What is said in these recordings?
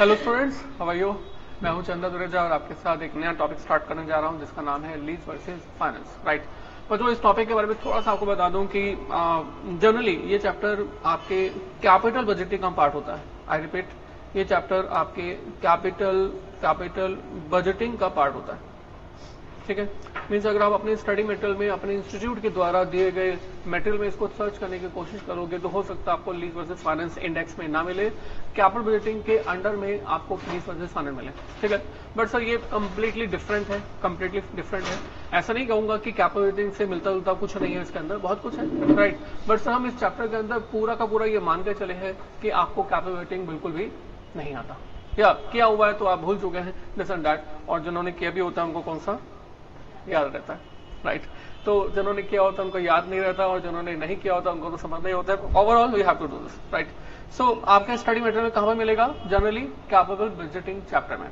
Hello students, how are you. मैं हूं चंदा दुरेजा और आपके साथ एक नया टॉपिक स्टार्ट करने जा रहा हूं जिसका नाम है लीज वर्सेस फाइनेंस, राइट। पर जो इस टॉपिक के बारे में थोड़ा सा आपको बता दूं कि जनरली ये चैप्टर आपके कैपिटल बजटिंग का पार्ट होता है। आई रिपीट, ये चैप्टर आपके कैपिटल बजटिंग का पार्ट होता है, ठीक है। मीन्स अगर आप अपने स्टडी मटेरियल में अपने इंस्टीट्यूट के द्वारा दिए गए मटेरियल में इसको सर्च करने की कोशिश करोगे तो हो सकता है आपको लीज वर्सेस फाइनेंस इंडेक्स में ना मिले, कैपिटल बजटिंग के अंडर में आपको लीज वर्सेस फाइनेंस मिले, ठीक है। बट सर ये कंप्लीटली डिफरेंट है, ऐसा नहीं कहूंगा कि कैपिटल बजटिंग से मिलता जुलता कुछ नहीं है, इसके अंदर बहुत कुछ है, राइट। बट सर हम इस चैप्टर के अंदर पूरा का पूरा ये मान के चले हैं कि आपको कैपिटल बजटिंग बिल्कुल भी नहीं आता, या किया हुआ है तो आप भूल चुके हैं दिस एंड दैट, और जिन्होंने किया भी होता है उनको कौन सा याद रहता है, राइट। तो जिन्होंने किया होता है उनको याद नहीं रहता और जिन्होंने नहीं किया होता उनको तो समझ नहीं होता है। Overall we have to do this, right. So आपके स्टडी मटेरियल में कहां पर मिलेगा? जनरली कैपिटल बजटिंग चैप्टर में,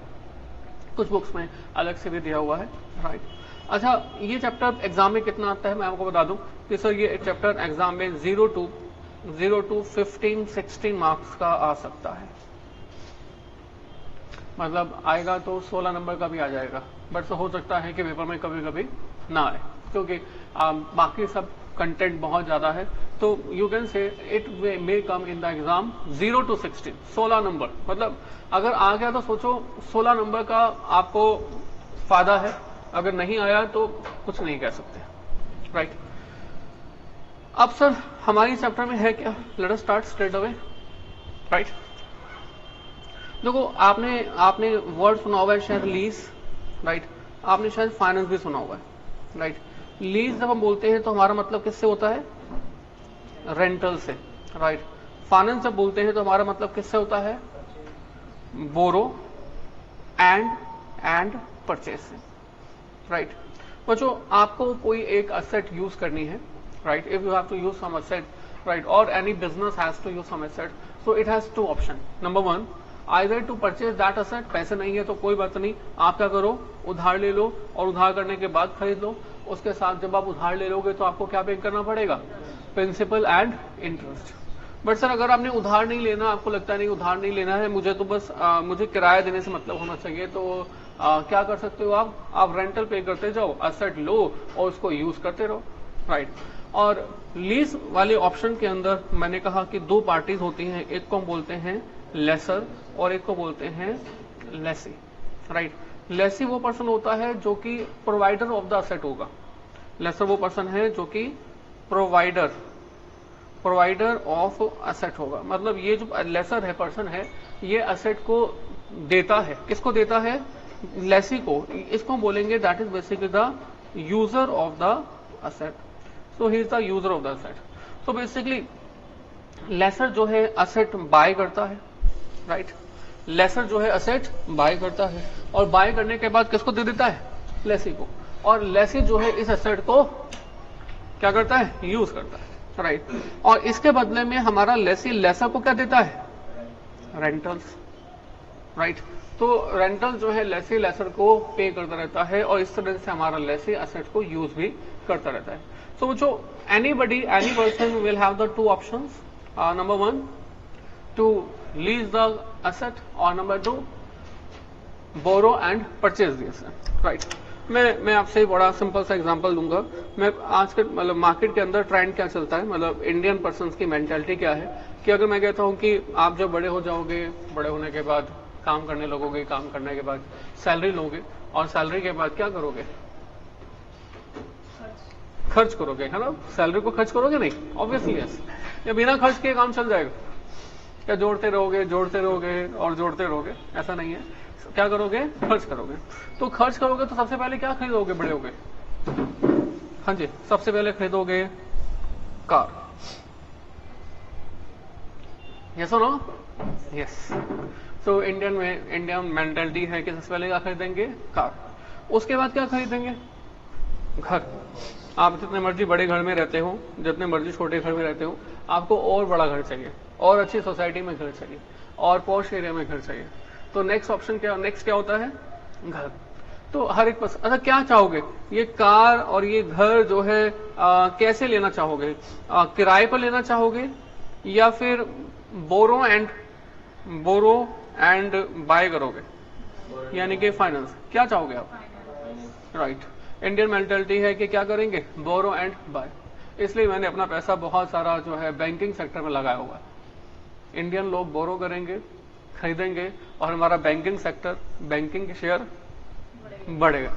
कुछ बुक्स में अलग से भी दिया हुआ है, राइट। अच्छा, ये चैप्टर एग्जाम में कितना आता है मैं आपको बता दूं कि सर ये चैप्टर एग्जाम में 0 to 15-16 मार्क्स का आ सकता है। मतलब आएगा तो 16 नंबर का भी आ जाएगा, बट तो हो सकता है कि पेपर में कभी कभी ना आए क्योंकि बाकी सब कंटेंट बहुत ज्यादा है। तो you can say it may come in the exam 0 to 16, 16 number. मतलब अगर आ गया तो सोचो 16 नंबर का आपको फायदा है, अगर नहीं आया तो कुछ नहीं कह सकते, राइट। अब सर हमारी चैप्टर में है क्या? Let us start straight away, right. देखो आपने वर्ड सुना हुआ है शायद लीज, राइट। आपने शायद फाइनेंस भी सुना हुआ है, राइट। लीज जब हम बोलते हैं तो हमारा मतलब किससे होता है? रेंटल से, राइट। फाइनेंस जब बोलते हैं तो हमारा मतलब किससे होता है? बोरो एंड परचेज से, राइट। बच्चों आपको कोई एक असेट यूज करनी है, right. If you have to use some asset, right, और any business has to use some asset, so it has two option. Number 1, either to purchase that asset, पैसे नहीं है तो कोई बात नहीं, आप क्या करो, उधार ले लो और उधार करने के बाद खरीद लो। उसके साथ जब आप उधार ले लोगे तो आपको क्या पे करना पड़ेगा? Principal and interest. But sir अगर आपने उधार नहीं लेना, आपको लगता है नहीं उधार नहीं लेना है, मुझे तो बस मुझे किराया देने से मतलब होना चाहिए, तो क्या कर सकते हो आप रेंटल पे करते जाओ, असेट लो और उसको यूज करते रहो, राइट। और लीज वाले ऑप्शन के अंदर मैंने कहा कि दो पार्टीज होती हैं, एक को हम बोलते हैं लेसर और एक को बोलते हैं लेसी, राइट। लेसी वो पर्सन होता है जो कि प्रोवाइडर ऑफ द असेट होगा। लेसर वो पर्सन है जो कि प्रोवाइडर ऑफ असेट होगा। मतलब ये जो लेसर है पर्सन है, ये असेट को देता है। किसको देता है? लेसी को। इसको बोलेंगे that is basically the user of the asset. So he is the user of the asset. So basically lessor जो है असेट बाय करता है, राइट। लेसर जो है असेट बाय करता है और बाय करने के बाद किसको दे देता है? लेसी को। और लेसी जो है इस असेट को क्या करता है? यूज करता है, राइट। और इसके बदले में हमारा लेसी लेसर को क्या देता है? Rentals, right. तो रेंटल जो है लेसी लेसर को पे करता रहता है और इस तरह से हमारा लेसी असेट को यूज भी करता रहता है। सो जो any person will have the two options, number 1 to lease the asset और number 2 borrow and purchase the asset, right। मैं आपसे बड़ा सिंपल सा एग्जांपल दूंगा। मैं आज के मतलब मार्केट के अंदर ट्रेंड क्या चलता है, मतलब इंडियन पर्संस की मेंटालिटी क्या है कि अगर मैं कहता हूं कि आप जब बड़े हो जाओगे, बड़े होने के बाद काम करने लगोगे, काम करने के बाद सैलरी लोगे और सैलरी के बाद क्या करोगे? खर्च करोगे, है ना। सैलरी को खर्च करोगे नहीं? Obviously yes. या बिना खर्च के काम चल जाएगा? क्या जोड़ते रहोगे और जोड़ते रहोगे? ऐसा नहीं है। क्या करोगे? खर्च करोगे। तो खर्च करोगे तो सबसे पहले क्या खरीदोगे बड़े होगे? हाँ जी, सबसे पहले खरीदोगे कार। यस और नो? यस। तो इंडियन मेंटालिटी है कि सबसे पहले क्या खरीदेंगे? कार। उसके बाद क्या खरीदेंगे? घर। आप जितने मर्जी बड़े घर में रहते हो, जितने मर्जी छोटे घर में रहते हो, आपको और बड़ा घर चाहिए और अच्छी सोसाइटी में घर चाहिए और पॉश एरिया में घर चाहिए। तो नेक्स्ट क्या होता है? घर। तो हर एक अच्छा क्या चाहोगे? ये कार और ये घर जो है कैसे लेना चाहोगे? किराए पर लेना चाहोगे या फिर बोरो एंड बाय करोगे, यानी कि फाइनेंस। क्या चाहोगे आप? राइट। इंडियन मेंटालिटी है कि क्या करेंगे? बोरो एंड बाय। इसलिए मैंने अपना पैसा बहुत सारा जो है बैंकिंग सेक्टर में लगाया हुआ है। इंडियन लोग बोरो करेंगे, खरीदेंगे, और हमारा बैंकिंग सेक्टर, बैंकिंग के शेयर बढ़ेगा।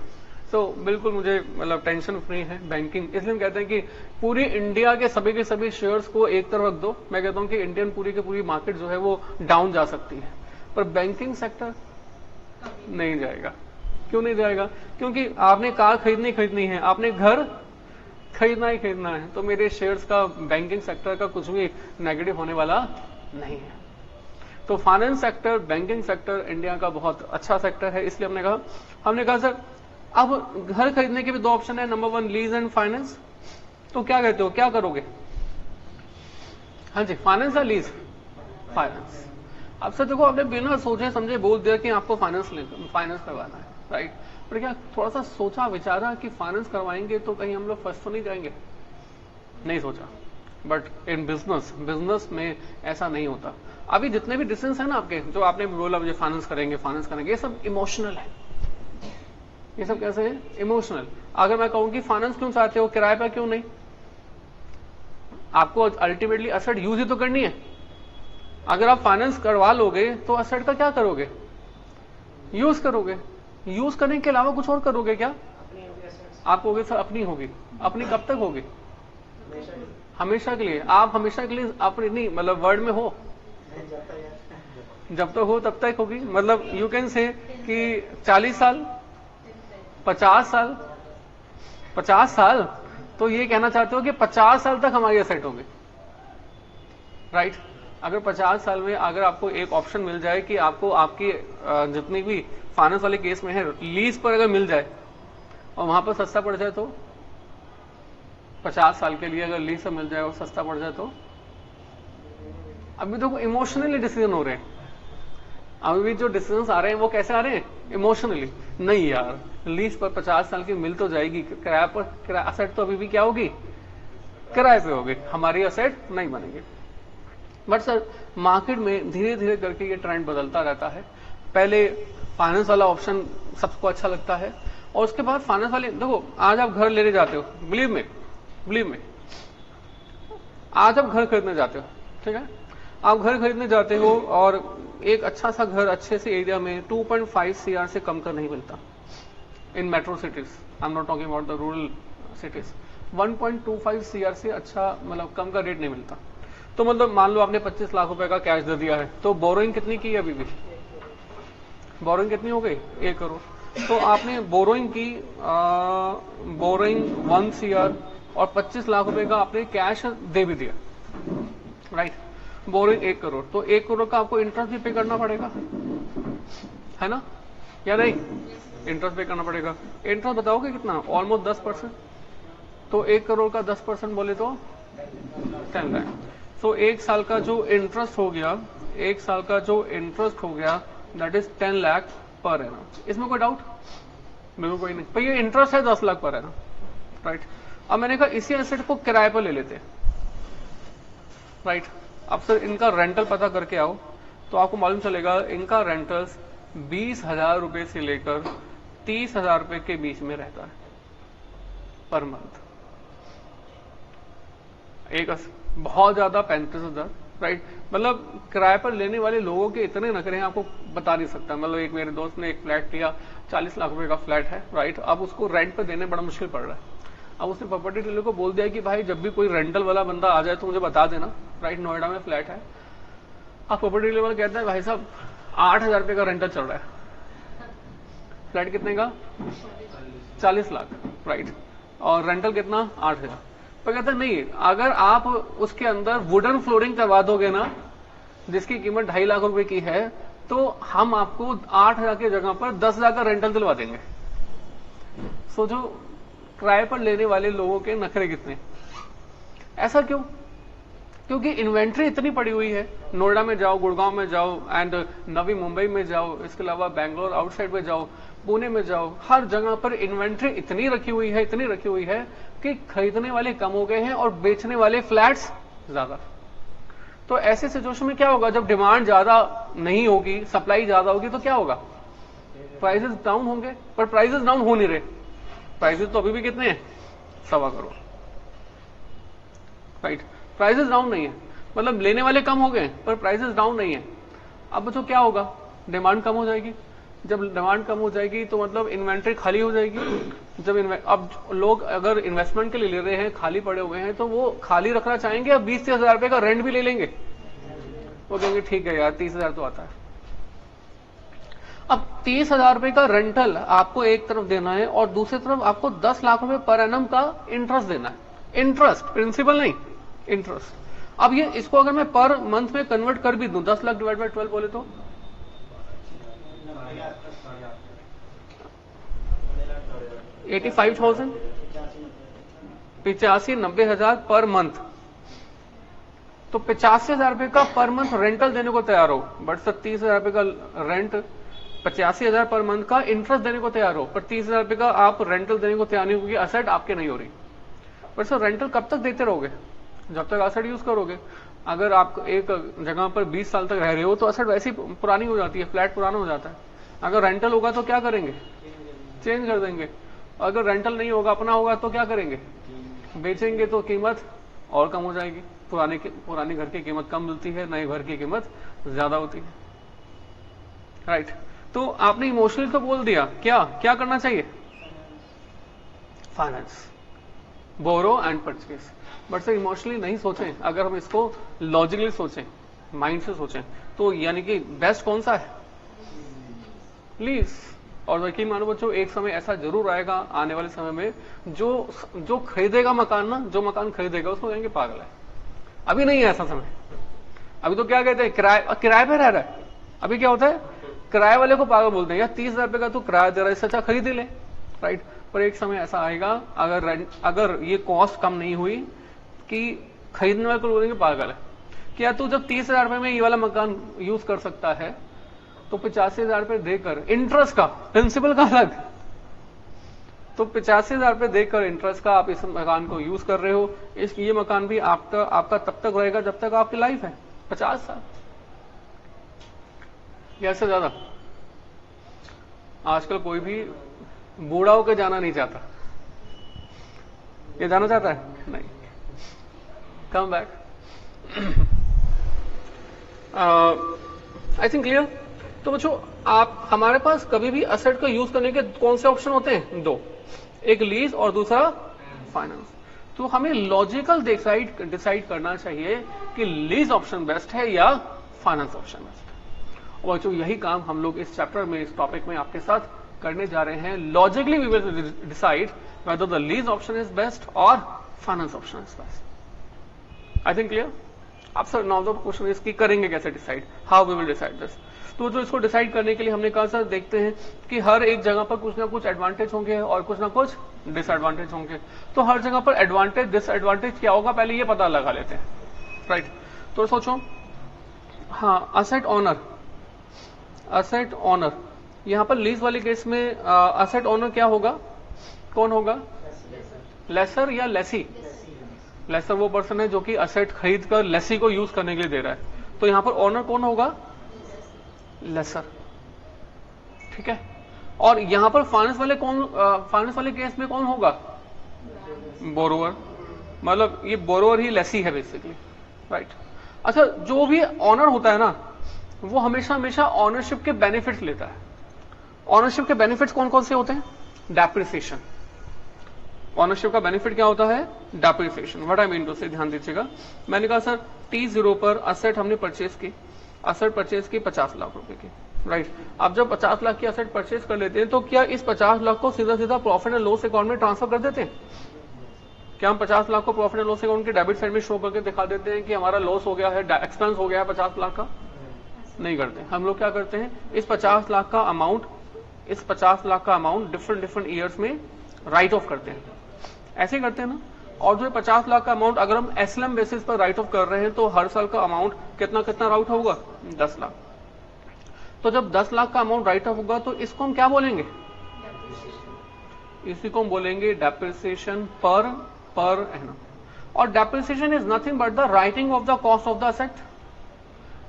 तो बिल्कुल मुझे मतलब टेंशन फ्री है बैंकिंग। इसलिए हम कहते हैं कि पूरी इंडिया के सभी शेयर्स को एक तरफ रख दो। मैं कहता हूं कि इंडियन पूरी की पूरी मार्केट जो है वो डाउन जा सकती है, पर बैंकिंग सेक्टर नहीं जाएगा। क्यों नहीं जाएगा? क्योंकि आपने कार खरीदनी है, आपने घर खरीदना ही खरीदना है, तो मेरे शेयर्स का, बैंकिंग सेक्टर का कुछ भी नेगेटिव होने वाला नहीं है। तो finance sector, banking sector India का बहुत अच्छा सेक्टर है। इसलिए हमने कहा सर अब घर खरीदने के भी दो ऑप्शन है, नंबर 1 लीज एंड फाइनेंस। तो क्या कहते हो, क्या करोगे? हाँ जी, फाइनेंस या लीज? फाइनेंस। अब सर देखो, आपने बिना सोचे समझे बोल दिया कि आपको फाइनेंस करवाना है, राइट। पर क्या थोड़ा सा सोचा विचारा कि फाइनेंस करवाएंगे तो कहीं हम लोग फंस तो नहीं जाएंगे? नहीं सोचा। बट इन बिजनेस में ऐसा नहीं होता। अभी जितने भी डिसीजंस है ना आपके, जो आपने बोला मुझे फाइनेंस करेंगे, ये सब इमोशनल है। ये सब कैसे है? इमोशनल। अगर मैं कहूं कि फाइनेंस क्यों चाहते हो, किराए पर क्यों नहीं? आपको अल्टीमेटली असेट यूज ही तो करनी है। अगर आप फाइनेंस करवा लोगे तो असेट का क्या करोगे? यूज करोगे। यूज करने के अलावा कुछ और करोगे क्या? आप कहोगे सर अपनी होगी। अपनी कब तक होगी? हमेशा के लिए। आप हमेशा के लिए अपनी नहीं, मतलब वर्ड में हो, जब तक हो तब तक होगी। मतलब यू कैन से कि 40 साल, 50 साल, 50 साल, तो ये कहना चाहते हो कि 50 साल तक हमारी असेट होगी, राइट। अगर 50 साल में अगर आपको एक ऑप्शन मिल जाए कि आपको आपकी जितनी भी फाइनेंस वाले केस में है लीज पर अगर मिल जाए और वहां पर सस्ता पड़ जाए, तो 50 साल के लिए अगर लीज से मिल जाए और सस्ता पड़ जाए, तो अभी तो इमोशनली डिसीजन हो रहे हैं। अभी भी जो डिसीजंस आ रहे हैं वो कैसे आ रहे हैं? इमोशनली। नहीं यार, लीज पर 50 साल की मिल तो जाएगी, किराए पर असेट तो अभी भी क्या होगी? किराए पे होगी, हमारी असेट नहीं बनेगी। बट सर मार्केट में धीरे धीरे करके ये ट्रेंड बदलता रहता है। पहले फाइनेंस वाला ऑप्शन सबको अच्छा लगता है, और उसके बाद फाइनेंस वाले, देखो आज आप घर लेने जाते हो, बिलीव में आज आप घर खरीदने जाते हो, ठीक है, आप घर खरीदने जाते हो और एक अच्छा सा घर अच्छे से एरिया में 2.5 CR से कम का नहीं मिलता इन metro cities. I am not talking about the rural cities. 1.25 CR से अच्छा मतलब कम का रेट नहीं मिलता। तो मतलब मान लो आपने 25 लाख रुपए का कैश दे दिया है, तो बोरोइंग कितनी की है? अभी भी बोरोइंग कितनी हो गई? 1 करोड़। तो आपने बोरोइंग की, बोरोइंग 1 CR और 25 लाख रुपए का आपने कैश दे भी दिया, राइट। बोरोइंग 1 करोड़, तो 1 करोड़ का आपको इंटरेस्ट भी पे करना पड़ेगा, है ना, या नहीं? इंटरेस्ट पे करना पड़ेगा। इंटरेस्ट बताओगे कितना? ऑलमोस्ट 10%। तो 1 करोड़ का 10% बोले तो 10 लाख। तो 1 साल का जो इंटरेस्ट हो गया, 1 साल का जो इंटरेस्ट हो गया, that is 10 lakh per annum. इसमें कोई डाउट? बिल्कुल कोई नहीं। पर ये इंटरेस्ट है 10 लाख पर एनम, राइट। अब मैंने कहा इसी एसेट को किराए पर ले लेते, राइट। अब सर इनका रेंटल पता करके आओ तो आपको मालूम चलेगा इनका रेंटल्स 20,000 रुपए से लेकर 30,000 रुपए के बीच में रहता है पर मंथ। एक बहुत ज्यादा 35,000, राइट। मतलब किराए पर लेने वाले लोगों के इतने नखरे हैं, आपको बता नहीं सकता। मतलब एक मेरे दोस्त ने एक फ्लैट लिया, 40 लाख रुपए का फ्लैट है, राइट। अब उसको रेंट पे देने बड़ा मुश्किल पड़ रहा है। अब उसने प्रॉपर्टी डीलर को बोल दिया कि भाई जब भी कोई रेंटल वाला बंदा आ जाए तो मुझे बता देना, राइट। नोएडा में फ्लैट है। अब प्रॉपर्टी डीलर वाला कहता है भाई साहब 8,000 रुपए का रेंटल चल रहा है। फ्लैट कितने का? 40 लाख, राइट। और रेंटल कितना? 8,000। पर कहता नहीं, अगर आप उसके अंदर वुडन फ्लोरिंग करवा दोगे ना, जिसकी कीमत 2.5 लाख रुपए की है, तो हम आपको 8,000 की जगह पर 10,000 का रेंटल दिलवा देंगे। सोचो किराए पर लेने वाले लोगों के नखरे कितने। ऐसा क्यों? क्योंकि इन्वेंट्री इतनी पड़ी हुई है। नोएडा में जाओ, गुड़गांव में जाओ, एंड नवी मुंबई में जाओ, इसके अलावा बैंगलोर आउटसाइड में जाओ, पुणे में जाओ, हर जगह पर इन्वेंट्री इतनी रखी हुई है कि खरीदने वाले कम हो गए हैं और बेचने वाले फ्लैट्स ज्यादा। तो ऐसे सिचुएशन में क्या होगा, जब डिमांड ज्यादा नहीं होगी, सप्लाई ज्यादा होगी, तो क्या होगा, प्राइसेस डाउन होंगे। पर प्राइसेस डाउन हो नहीं रहे, प्राइसेस तो अभी भी कितने हैं, 1.25 करोड़, राइट। प्राइसेस डाउन नहीं है, मतलब लेने वाले कम हो गए पर प्राइसेस डाउन नहीं है। अब बच्चों क्या होगा, डिमांड कम हो जाएगी। जब डिमांड कम हो जाएगी तो मतलब इन्वेंट्री खाली हो जाएगी। जब अब लोग अगर इन्वेस्टमेंट के लिए ले रहे हैं, खाली पड़े हुए हैं, तो वो खाली रखना चाहेंगे। अब 20-30 हजार रुपए का रेंट भी ले लेंगे, वो कहेंगे ठीक है यार 30,000 तो आता है। अब 30,000 रुपए का रेंटल आपको एक तरफ देना है और दूसरी तरफ आपको 10 लाख रुपए पर एनम का इंटरेस्ट देना है। इंटरेस्ट, प्रिंसिपल नहीं, इंटरेस्ट। अब ये इसको अगर मैं पर मंथ में कन्वर्ट कर भी दूं, 10 लाख डिवाइड बाय 12 बोले तो 85,000, 85-90,000 पर मंथ। तो 85,000 रुपए का पर मंथ रेंटल देने को तैयार हो, बट सर 30,000 रुपए का रेंट, 85,000 पर मंथ का इंटरेस्ट देने को तैयार हो, पर 30,000 रुपए का आप रेंटल देने को तैयार नहीं, क्योंकि असेट आपके नहीं हो रही। पर सर रेंटल कब तक देते रहोगे, जब तक असेट यूज करोगे। अगर आप एक जगह पर 20 साल तक रह रहे हो तो असेट वैसी पुरानी हो जाती है, फ्लैट पुराना हो जाता है। अगर रेंटल होगा तो क्या करेंगे, चेंज कर देंगे। अगर रेंटल नहीं होगा, अपना होगा, तो क्या करेंगे, बेचेंगे, तो कीमत और कम हो जाएगी। पुराने घर की कीमत कम मिलती है, नए घर की कीमत ज्यादा होती है, राइट। तो आपने इमोशनली तो बोल दिया, क्या क्या करना चाहिए, finance, borrow and purchase. But sir emotionally नहीं सोचें, अगर हम इसको लॉजिकली सोचें, माइंड से सोचें, तो यानी कि बेस्ट कौन सा है, लीज। और यकीन मानो बच्चों, एक समय ऐसा जरूर आएगा आने वाले समय में, जो खरीदेगा मकान ना, जो मकान खरीदेगा उसको कहेंगे पागल है। अभी नहीं है ऐसा समय, अभी तो क्या कहते हैं, किराए पे रह रहा है। अभी क्या होता है, किराए वाले को पागल बोलते हैं, यार 30,000 रुपए का तो किराया दे रहा है, इससे अच्छा खरीद ही ले, राइट। पर एक समय ऐसा आएगा, अगर ये कॉस्ट कम नहीं हुई, कि खरीदने वाले को बोलेंगे पागल है। क्या तू जब 30,000 रुपए में ये वाला मकान यूज कर सकता है, तो 85,000 रुपए देकर इंटरेस्ट का, प्रिंसिपल का अलग, तो 85,000 रुपए देकर इंटरेस्ट का आप इस मकान को यूज कर रहे हो। ये मकान भी आपका तब तक रहेगा जब तक आपकी लाइफ है, 50 साल या से ज्यादा। आजकल कोई भी बूढ़ा होकर जाना नहीं चाहता, ये जाना चाहता है नहीं, कम बैक। आई थिंक क्लियर। तो बच्चों, आप हमारे पास कभी भी असेट का यूज करने के कौन से ऑप्शन होते हैं, 2, एक लीज और दूसरा फाइनेंस। तो हमें लॉजिकल डिसाइड करना चाहिए कि लीज ऑप्शन बेस्ट है या फाइनेंस ऑप्शन बेस्ट है। और बच्चों यही काम हम लोग इस चैप्टर में, इस टॉपिक में आपके साथ करने जा रहे हैं। Logically we will decide whether the lease option is best और finance option is best. I think clear. अब sir now the question is कि करेंगे कैसे decide, how we will decide this. तो जो इसको डिसाइड करने के लिए हमने कहा सर देखते हैं कि हर एक जगह पर कुछ ना कुछ एडवांटेज होंगे और कुछ ना कुछ डिसएडवांटेज होंगे। तो हर जगह पर एडवांटेज डिसएडवांटेज क्या होगा पहले ये पता लगा लेते हैं, राइट। तो सोचो, हाँ, असेट ऑनर, यहां पर लीज वाले केस में असेट ऑनर क्या होगा, कौन होगा, लेसर या लेसी। लेसर वो पर्सन है जो कि असेट खरीद कर लेसी को यूज करने के लिए दे रहा है। तो यहां पर ऑनर कौन होगा, लेसर, ठीक है। और यहां पर फाइनेंस वाले केस में कौन होगा, बोरोवर, मतलब ये बोरोवर ही लेसी है बेसिकली, राइट। अच्छा, जो भी ऑनर होता है ना, वो हमेशा हमेशा ऑनरशिप के बेनिफिट्स लेता है। ऑनरशिप के बेनिफिट्स कौन कौन से होते हैं, डेप्रिसिएशन। ऑनरशिप का बेनिफिट क्या होता है, depreciation. What I mean to say, ध्यान दीजिएगा। मैंने कहा सर T0 पर असेट हमने परचेज की, असेट परचेज की 50 लाख रुपए की, राइट। अब जब 50 लाख की असेट परचेज कर लेते हैं तो क्या इस 50 लाख को सीधा सीधा प्रॉफिट एंड लॉस अकाउंट में ट्रांसफर कर देते हैं? क्या हम 50 लाख को प्रॉफिट एंड लॉस अकाउंट के डेबिट साइड में शो करके दिखा देते हैं कि हमारा लॉस हो गया है, एक्सपेंस हो गया है 50 लाख का? नहीं करते। हम लोग क्या करते हैं, इस 50 लाख का अमाउंट डिफरेंट ईयर्स में राइट ऑफ करते हैं, ऐसे करते हैं ना। और जो 50 लाख का अमाउंट अगर हम एसएलएम बेसिस पर राइट ऑफ कर रहे हैं तो हर साल का अमाउंट कितना राइट होगा, 10 लाख। तो जब 10 लाख का अमाउंट राइट ऑफ होगा तो इसको हम क्या बोलेंगे, इसी को हम बोलेंगे डेप्रिसिएशन पर एनम। और depreciation is nothing but the writing off the cost of the asset,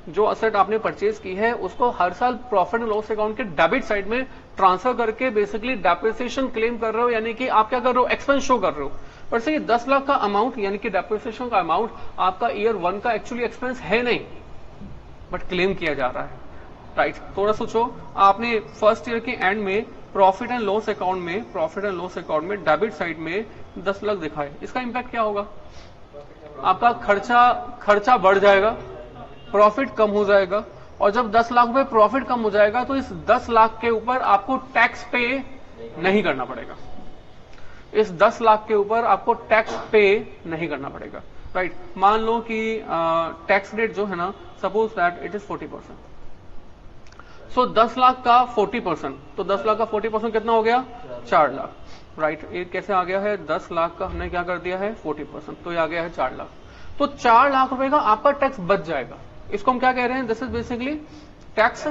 जो असेट आपने परचेज की है उसको हर साल प्रॉफिट एंड लॉस अकाउंट के डेबिट साइड में ट्रांसफर करके बेसिकली डेप्रिसिएशन क्लेम कर रहे हो, यानी कि आप क्या कर रहे हो, एक्सपेंस शो कर रहे हो। पर से ये 10 लाख का अमाउंट यानी कि डेप्रिसिएशन का अमाउंट आपका ईयर 1 का एक्चुअली एक्सपेंस है नहीं, बट क्लेम किया जा रहा है, राइट। थोड़ा सोचो, आपने फर्स्ट ईयर के एंड में प्रॉफिट एंड लॉस अकाउंट में डेबिट साइड में 10 लाख दिखाए, इसका इंपैक्ट क्या होगा? आपका खर्चा बढ़ जाएगा, प्रॉफिट कम हो जाएगा, और जब 10 लाख रुपए प्रॉफिट कम हो जाएगा तो इस 10 लाख के ऊपर आपको टैक्स पे नहीं करना पड़ेगा। इस 10 लाख के ऊपर आपको टैक्स पे नहीं करना पड़ेगा, राइट। मान लो कि टैक्स रेट जो है ना, सपोज दैट इट इज 40%। सो 10 लाख का 40%, तो 10 लाख का 40% कितना हो गया? 4 लाख, राइट। ये कैसे आ गया है? 10 लाख का हमने क्या कर दिया है? 40%, तो ये आ गया है 4 लाख। तो 4 लाख रुपए का आपका टैक्स बच जाएगा। इसको हम क्या कह रहे हैं? This is basically tax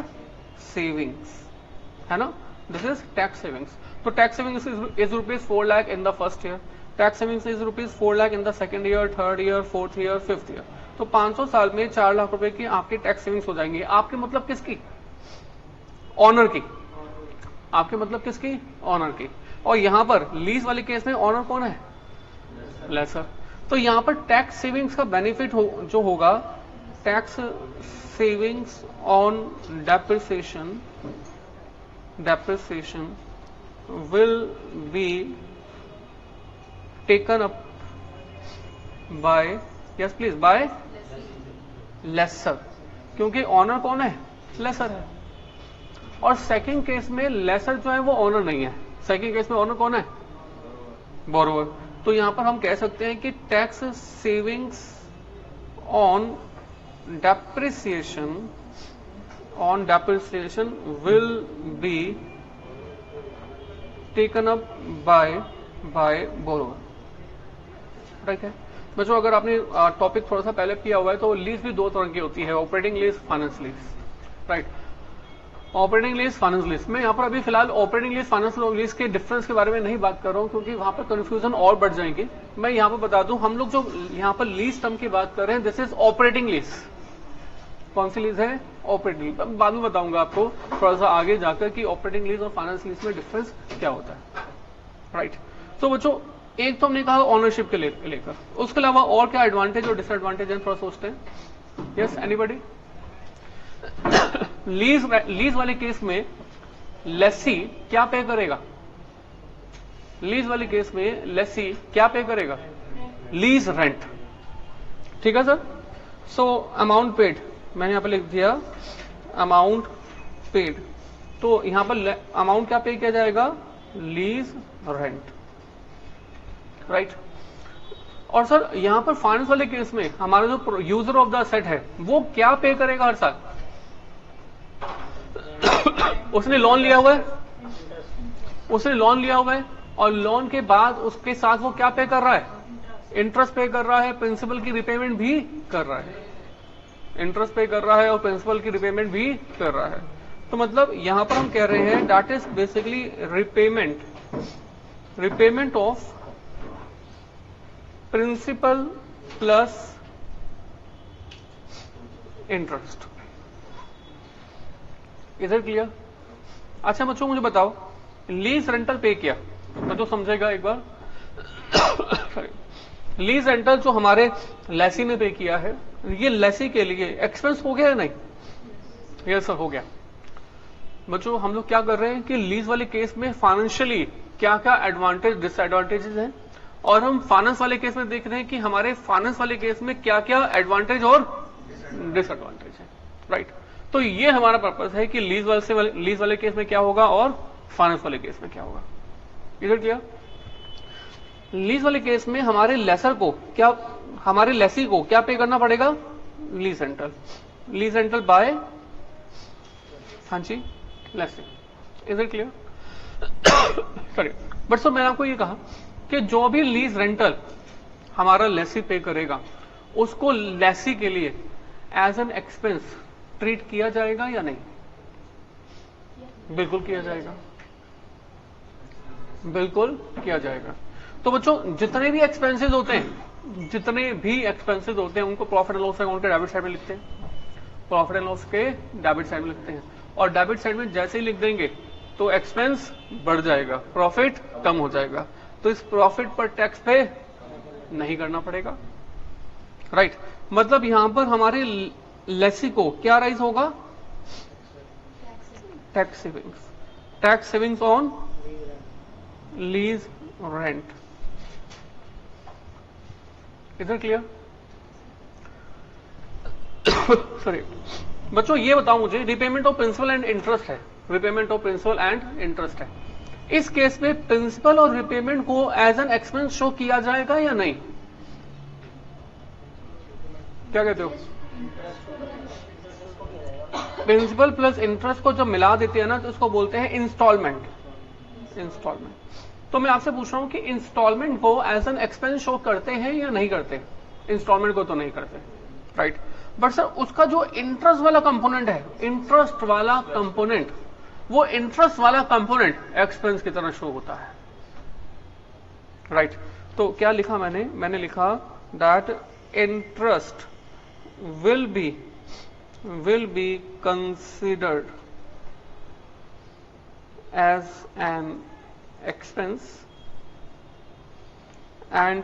savings, है ना, दिस इज टैक्स सेविंग्स। तो tax savings is rupees 4 lakh in the first year, tax savings is rupees 4 lakh in the second year, third year, fourth year, fifth year. तो 500 साल में 4 लाख रुपए की आपकी tax savings हो जाएंगी। आपके मतलब किसकी? ऑनर की। आपके मतलब किसकी? ऑनर की। और यहां पर लीज वाले केस में ऑनर कौन है? लेसर। तो यहां पर टैक्स सेविंग्स का बेनिफिट जो होगा, tax savings on depreciation will be taken up by, yes please, by lesser, क्योंकि ऑनर कौन है? लेसर है। और सेकंड केस में लेसर जो है वो ऑनर नहीं है, सेकंड केस में ऑनर कौन है? बोरोवर। तो यहां पर हम कह सकते हैं कि tax savings on depreciation will be taken up by borrower, right है बच्चों। अगर आपने टॉपिक थोड़ा सा पहले किया हुआ है तो लीज भी दो तरह की होती है, operating lease, finance lease, right. Operating lease, finance lease. मैं यहाँ पर अभी फिलहाल ऑपरेटिंग लीज, फाइनेंस लीज के डिफरेंस के बारे में नहीं बात कर रहा हूँ, क्योंकि वहां पर कंफ्यूजन और बढ़ जाएंगे। मैं यहाँ पर बता दूं, हम लोग जो यहाँ पर लीज टर्म की बात कर रहे हैं, दिस इज ऑपरेटिंग लीज। कौन सी लीज है? Operating lease. बाद में बताऊंगा आपको थोड़ा सा आगे जाकर कि ऑपरेटिंग लीज और फाइनेंस लीज में डिफरेंस क्या होता है, राइट। तो बच्चों, एक तो हमने कहा ऑनरशिप के लेकर, उसके अलावा और क्या एडवांटेज और डिसएडवांटेज है थोड़ा सोचते हैं। Yes, anybody? लीज वाले केस में लेसी क्या पे करेगा? लीज वाले केस में लेसी क्या पे करेगा? लीज रेंट, ठीक है सर। सो अमाउंट पेड, मैंने यहां पर लिख दिया अमाउंट पेड। तो यहां पर अमाउंट क्या पे किया जाएगा? Lease rent, right. और सर यहां पर फाइनेंस वाले केस में हमारा जो यूजर ऑफ द असेट है वो क्या पे करेगा हर साल? उसने लोन लिया हुआ है, और लोन के बाद उसके साथ वो क्या पे कर रहा है? इंटरेस्ट पे कर रहा है, प्रिंसिपल की रिपेमेंट भी कर रहा है। इंटरेस्ट पे कर रहा है और प्रिंसिपल की रिपेमेंट भी कर रहा है। तो मतलब यहां पर हम कह रहे हैं that is basically repayment of principal plus interest. Is it clear? अच्छा बच्चों, मुझे बताओ, लीज रेंटल पे किया, बच्चों समझेगा एक बार। लीज रेंटल जो हमारे लेसी ने पे किया है, ये लेसी के लिए एक्सपेंस हो गया या नहीं? यस सर, हो गया। बच्चों हम लोग क्या कर रहे हैं कि लीज वाले केस में फाइनेंशियली क्या क्या एडवांटेज डिसएडवांटेजेस हैं, और हम फाइनेंस वाले केस में देख रहे हैं कि हमारे फाइनेंस वाले केस में क्या क्या एडवांटेज और डिसएडवांटेज है, राइट। तो ये हमारा पर्पस है कि लीज वाले केस में क्या होगा और फाइनेंस वाले केस में क्या होगा। इधर क्लियर? लीज वाले केस में हमारे लेसर को क्या, हमारे लेसी को क्या पे करना पड़ेगा? लीज रेंटल बाय, हाँ जी, lessee. Is it clear? Sorry but so मैंने आपको ये कहा कि जो भी लीज रेंटल हमारा लेसी पे करेगा उसको लेसी के लिए एज एन एक्सपेंस ट्रीट किया जाएगा या नहीं? बिल्कुल किया जाएगा, बिल्कुल किया जाएगा। तो बच्चों जितने भी एक्सपेंसेस होते हैं उनको प्रॉफिट एंड लॉस अकाउंट के डेबिट साइड में लिखते हैं, प्रॉफिट एंड लॉस के डेबिट साइड में लिखते हैं, और डेबिट साइड में जैसे ही लिख देंगे तो एक्सपेंस बढ़ जाएगा, प्रॉफिट कम हो जाएगा, तो इस प्रॉफिट पर टैक्स पे नहीं करना पड़ेगा, राइट। मतलब यहां पर हमारे लेसी को क्या राइज होगा, tax savings on lease rent. इधर क्लियर? सॉरी बच्चों, ये बताओ मुझे, repayment of principal and interest है, repayment of principal and interest है, इस केस में प्रिंसिपल और रिपेमेंट को एज एन एक्सपेंस शो किया जाएगा या नहीं? क्या कहते हो? प्रिंसिपल प्लस इंटरेस्ट को जब मिला देते हैं ना तो उसको बोलते हैं इंस्टॉलमेंट। तो मैं आपसे पूछ रहा हूं कि इंस्टॉलमेंट को एज एन एक्सपेंस शो करते हैं या नहीं करते? इंस्टॉलमेंट को तो नहीं करते, राइट। बट सर उसका जो इंटरेस्ट वाला कंपोनेंट है, इंटरेस्ट वाला कंपोनेंट, वो इंटरेस्ट वाला कंपोनेंट एक्सपेंस की तरह शो होता है, राइट। तो क्या लिखा मैंने लिखा that interest will be considered as an expense and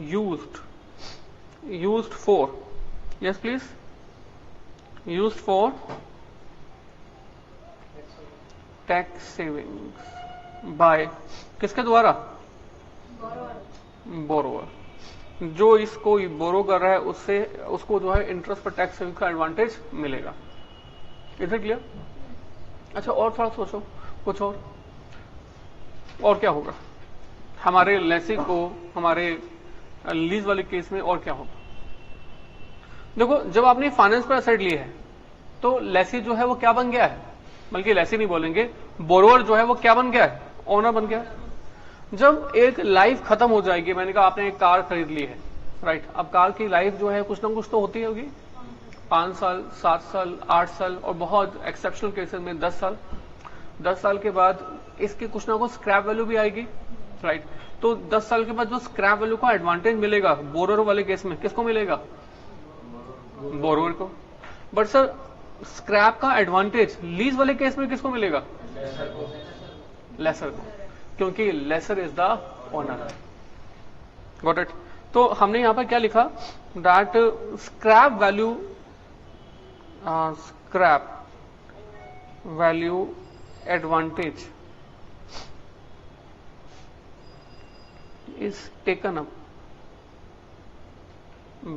used for, yes please, used for tax savings by किसके द्वारा? बोरोवर। जो इसको बोरो कर रहा है उससे उसको जो है इंटरेस्ट पर टैक्स सेविंग का एडवांटेज मिलेगा। इधर क्लियर? अच्छा और थोड़ा सोचो कुछ और क्या होगा हमारे लेसी को, हमारे लीज वाले केस में और क्या होगा? देखो जब आपने फाइनेंस पर एसेट ली है तो लेसी जो है वो क्या बन गया है, बल्कि लेसी नहीं बोलेंगे, बोरोवर जो है वो क्या बन गया है, ओनर बन गया है। जब एक लाइफ खत्म हो जाएगी, मैंने कहा आपने एक कार खरीद ली है, राइट, अब कार की लाइफ जो है कुछ ना कुछ तो होती होगी, 5 साल, 7 साल, 8 साल और बहुत एक्सेप्शनल केसेस में 10 साल। 10 साल के बाद इसकी कुछ ना कुछ स्क्रैप वैल्यू भी आएगी, राइट। तो 10 साल के बाद जो स्क्रैप वैल्यू का एडवांटेज मिलेगा बोरोवर वाले केस में किसको मिलेगा? बोरोवर को। बट सर स्क्रैप का एडवांटेज लीज वाले केस में किसको मिलेगा? लेसर को, क्योंकि lessor is the owner. Got it? तो हमने यहां पर क्या लिखा that scrap value advantage is taken up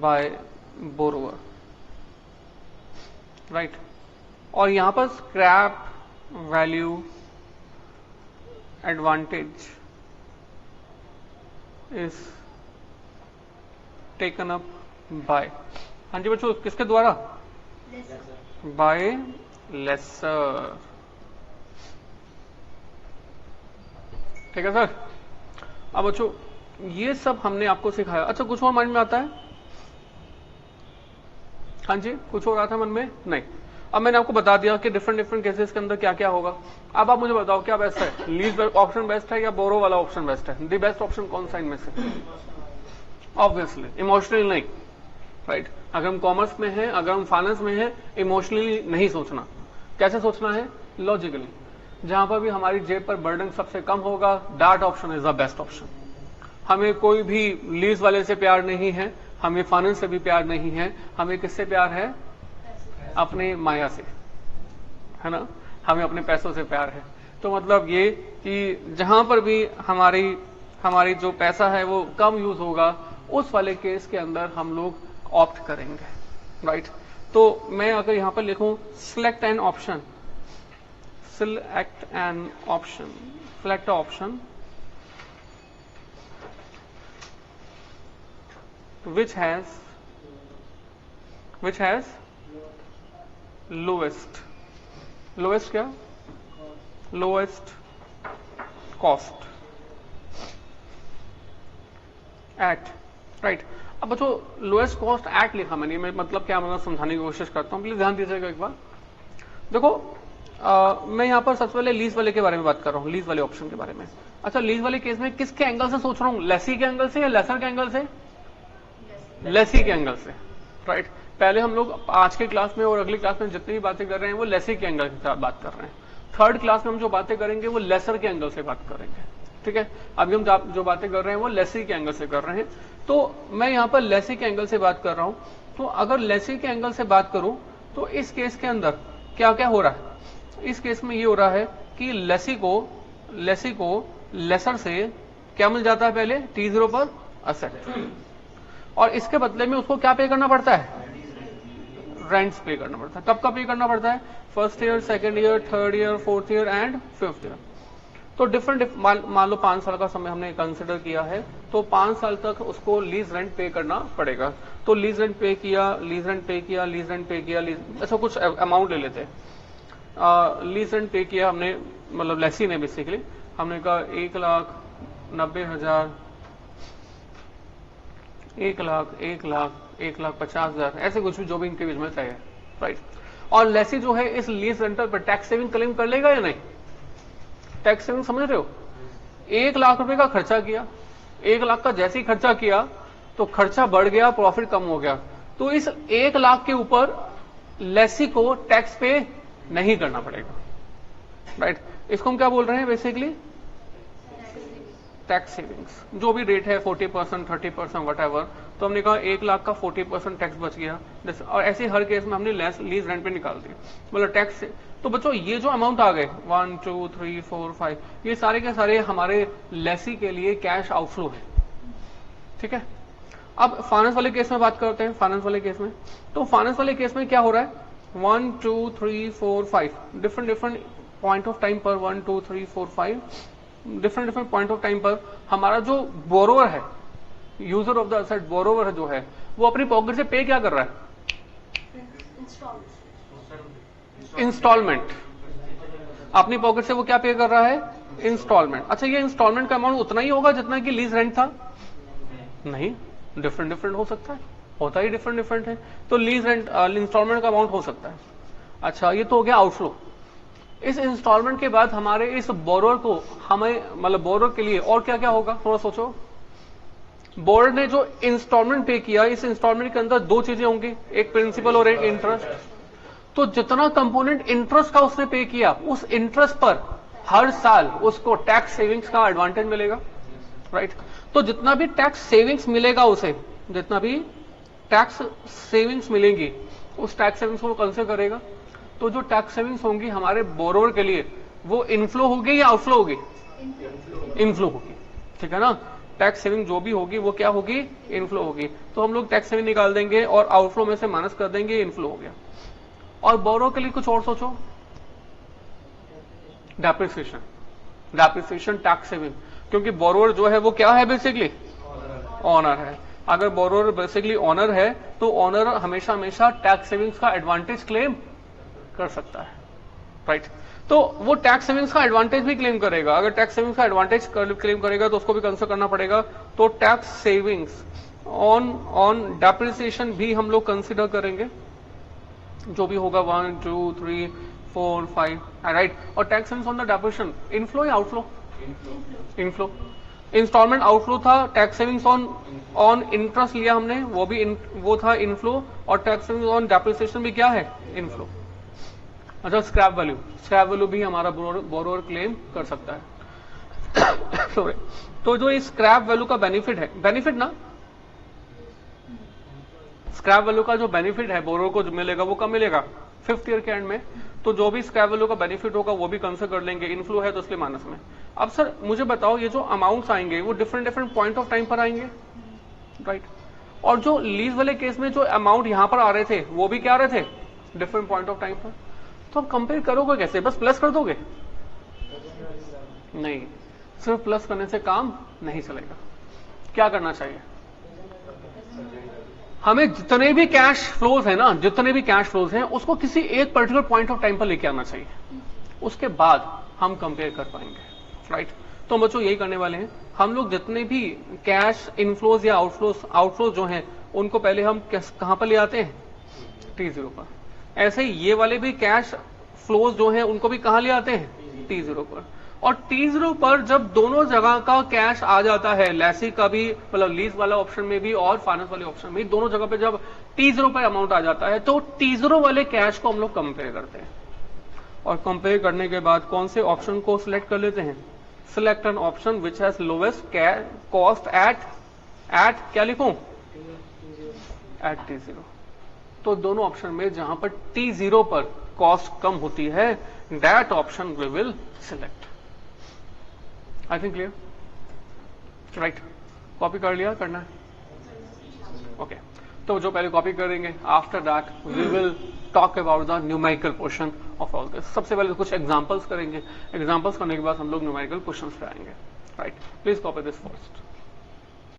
by borrower, right. और यहां पर scrap value advantage is taken up by, हाँ जी बच्चों, किसके द्वारा? By laser. ठीक है सर। अब बच्चों ये सब हमने आपको सिखाया। अच्छा कुछ और माइंड में आता है? हाँ जी कुछ और आता है मन में? नहीं। अब मैंने आपको बता दिया कि डिफरेंट केसेस के अंदर क्या क्या होगा। अब आप मुझे बताओ क्या बेस्ट है, लीज ऑप्शन बेस्ट है या बोरो वाला ऑप्शन बेस्ट है? दी बेस्ट ऑप्शन कौन सा इनमें से? ऑब्वियसली इमोशनली नहीं, राइट। अगर हम कॉमर्स में हैं, अगर हम फाइनेंस में हैं, इमोशनली नहीं सोचना। कैसे सोचना है? लॉजिकली। जहां पर भी हमारी जेब पर बर्डन सबसे कम होगा, that option is the best option. हमें कोई भी लीज वाले से प्यार नहीं है, हमें फाइनेंस से भी प्यार नहीं है, हमें किससे प्यार है? अपने माया से, है ना, हमें अपने पैसों से प्यार है। तो मतलब ये कि जहां पर भी हमारी जो पैसा है वो कम यूज होगा, उस वाले केस के अंदर हम लोग ऑप्ट करेंगे, राइट। तो मैं अगर यहां पर लिखूं select an option, select option which has lowest क्या? lowest cost at, right। अब बच्चों लोएस्ट कॉस्ट एट लिखा मैंने, मैं मतलब क्या मतलब समझाने की कोशिश करता हूं, प्लीज ध्यान दीजिएगा एक बार। देखो मैं यहां पर सबसे पहले लीज वाले के बारे में बात कर रहा हूं, लीज वाले ऑप्शन के बारे में। अच्छा लीज वाले केस में किसके एंगल से सोच रहा हूं? लेसी के एंगल से या लेसर के एंगल से? लेसी के एंगल से, राइट। पहले हम लोग आज के क्लास में और अगली क्लास में जितनी भी बातें कर रहे हैं वो लेसी के एंगल के साथ बात कर रहे हैं। थर्ड क्लास में हम जो बातें करेंगे वो लेसर के एंगल से बात करेंगे, ठीक है। अभी हम जो बातें कर रहे हैं वो लेसी के एंगल से कर रहे हैं। तो मैं यहाँ पर लेसी के एंगल से बात कर रहा हूं। तो अगर लेसी के एंगल से बात करूं तो इस केस के अंदर क्या क्या हो रहा है? इस केस में ये हो रहा है कि लेसी को लेसर से क्या मिल जाता है? पहले T0 पर असेट, और इसके बदले में उसको क्या पे करना पड़ता है? रेंट्स पे करना पड़ता है। कब का पे करना पड़ता है? First year, second year, third year, fourth year and fifth year. तो डिफरेंट मान लो 5 साल का समय हमने कंसिडर किया है, तो 5 साल तक उसको लीज रेंट पे करना पड़ेगा। तो लीज रेंट पे किया, लीज रेंट पे किया, लीज रेंट पे किया, ऐसा कुछ अमाउंट ले लेते हैं। लीज रेंट पे किया हमने, मतलब लेसी ने बेसिकली हमने कहा 1,90,000, 1,50,000, ऐसे कुछ भी जो भी इनके बीच में तय है, राइट। और लेसी जो है इस लीज रेंटल पर टैक्स सेविंग क्लेम कर लेगा या नहीं? टैक्स सेविंग समझ रहे हो? 1 लाख रुपए का खर्चा किया, 1 लाख का जैसे ही खर्चा किया तो खर्चा बढ़ गया, प्रॉफिट कम हो गया, तो इस 1 लाख के ऊपर लेसी को टैक्स पे नहीं करना पड़ेगा, राइट। इसको हम क्या बोल रहे हैं? Basically tax savings. जो भी रेट है 40%, 30%, वटएवर, तो हमने कहा 1 लाख का 40% टैक्स बच गया, और ऐसे हर केस में हमने लीज रेंट पे निकाल दी, मतलब टैक्स से। तो बच्चों ये जो अमाउंट आ गए 1, 2, 3, 4, 5, ये सारे के सारे हमारे लेसी के लिए कैश आउटफ्लो है, ठीक है। अब फाइनेंस वाले केस में बात करते हैं। फाइनेंस वाले केस में, तो फाइनेंस वाले केस में क्या हो रहा है? 1, 2, 3, 4, 5 डिफरेंट पॉइंट ऑफ टाइम पर 1, 2, 3, 4, 5 डिफरेंट पॉइंट ऑफ टाइम पर हमारा जो बोरोवर है, user of the asset, borrower जो है, वो अपनी पॉकेट से पे क्या कर रहा है? इंस्टॉलमेंट। अपनी पॉकेट से वो क्या पे कर रहा है? इंस्टॉलमेंट। अच्छा, ये इंस्टॉलमेंट का अमाउंट उतना ही होगा जितना कि लीज रेंट था? नहीं, डिफरेंट हो सकता है, होता ही डिफरेंट है। तो लीज रेंट इंस्टॉलमेंट का अमाउंट हो सकता है। अच्छा, ये तो हो गया आउटफ्लो। इस इंस्टॉलमेंट के बाद हमारे इस बोरोवर को, हमें मतलब बोरोवर के लिए और क्या क्या होगा? थोड़ा सोचो। बोरोवर ने जो इंस्टॉलमेंट पे किया, इस इंस्टॉलमेंट के अंदर 2 चीजें होंगी, एक प्रिंसिपल और एक इंटरेस्ट। तो जितना कंपोनेंट इंटरेस्ट का उसने पे किया, उस इंटरेस्ट पर हर साल उसको टैक्स सेविंग्स का एडवांटेज मिलेगा, राइट। तो जितना भी टैक्स सेविंग्स मिलेगा उसे, जितना भी टैक्स सेविंग्स मिलेंगी, उस टैक्स सेविंग्स को कंसिडर करेगा। तो जो टैक्स सेविंग्स होंगी हमारे बोरोवर के लिए, वो इनफ्लो होगी या आउटफ्लो होगी? इनफ्लो होगी, ठीक है ना। टैक्स सेविंग जो भी होगी वो क्या होगी? इनफ्लो होगी। तो हम लोग टैक्स सेविंग निकाल देंगे और आउटफ्लो में से माइनस कर देंगे, इनफ्लो हो गया। और बोरोवर के लिए कुछ और सोचो, डेप्रिसिएशन टैक्स सेविंग, क्योंकि बोरोवर जो है वो क्या है? बेसिकली ऑनर है। अगर बोरोवर बेसिकली ऑनर है तो ऑनर हमेशा टैक्स सेविंग्स का एडवांटेज क्लेम कर सकता है, राइट। तो वो टैक्स सेविंग्स का एडवांटेज भी क्लेम करेगा। अगर टैक्स सेविंग्स का एडवांटेज क्लेम करेगा तो उसको भी कंसिडर करना पड़ेगा। तो टैक्स सेविंग्स ऑन डेप्रिसिएशन भी हम लोग कंसिडर करेंगे, जो भी होगा 1, 2, 3, 4, 5, राइट। और tax savings on the depreciation, inflow या आउटफ्लो? इनफ्लो। इंस्टॉलमेंट आउटफ्लो था, टैक्स सेविंग्स ऑन इंटरेस्ट लिया हमने, वो था इनफ्लो, और टैक्स सेविंग्स ऑन डेप्रिसिएशन भी क्या है? इनफ्लो। अच्छा, स्क्रैप वैल्यू भी हमारा बोरोवर क्लेम कर सकता है। सॉरी। तो जो इस स्क्रैप वैल्यू का बेनिफिट ना, स्क्रैप वैल्यू का जो बेनिफिट है बोरोवर को जो मिलेगा वो कब मिलेगा? 5th ईयर के एंड में। तो जो भी स्क्रैप वैल्यू का बेनिफिट होगा वो भी कंसिडर कर लेंगे, इनफ्लो है तो इसलिए माइनस में। अब सर मुझे बताओ, ये जो अमाउंट्स आएंगे वो डिफरेंट पॉइंट ऑफ टाइम पर आएंगे, राइट। और जो लीज वाले केस में जो अमाउंट यहां पर आ रहे थे वो भी क्या आ रहे थे? डिफरेंट पॉइंट ऑफ टाइम पर। तो आप कंपेयर करोगे कैसे? बस प्लस कर दोगे? नहीं, सिर्फ प्लस करने से काम नहीं चलेगा। क्या करना चाहिए? हमें जितने भी कैश फ्लोज हैं उसको किसी एक पर्टिकुलर पॉइंट ऑफ टाइम पर लेके आना चाहिए, उसके बाद हम कंपेयर कर पाएंगे, राइट। तो बच्चों यही करने वाले हैं हम लोग। जितने भी कैश इनफ्लोज या आउटफ्लोज जो हैं उनको पहले हम कहां पर ले आते हैं? T0 पर। ऐसे ही ये वाले भी कैश फ्लोज जो हैं उनको भी कहां ले आते हैं? T0 पर। और T0 पर जब दोनों जगह का कैश आ जाता है, लैसी का भी मतलब लीज वाला ऑप्शन में भी और फाइनेंस वाले ऑप्शन में, दोनों जगह पे जब T0 पर अमाउंट आ जाता है तो T0 वाले कैश को हम लोग कंपेयर करते हैं, और कंपेयर करने के बाद कौन से ऑप्शन को सिलेक्ट कर लेते हैं, select an option which has lowest cost at क्या लिखूं, एट T0। तो दोनों ऑप्शन में जहां पर T0 पर कॉस्ट कम होती है, that option we will select. I think clear, right? Copy कर लिया, करना है? ओके तो जो पहले कॉपी करेंगे, after that we will talk about the numerical portion of all this. सबसे पहले कुछ एग्जांपल्स करेंगे, एग्जांपल्स करने के बाद हम लोग न्यूमेरिकल क्वेश्चंस पे आएंगे, right? Please copy this first.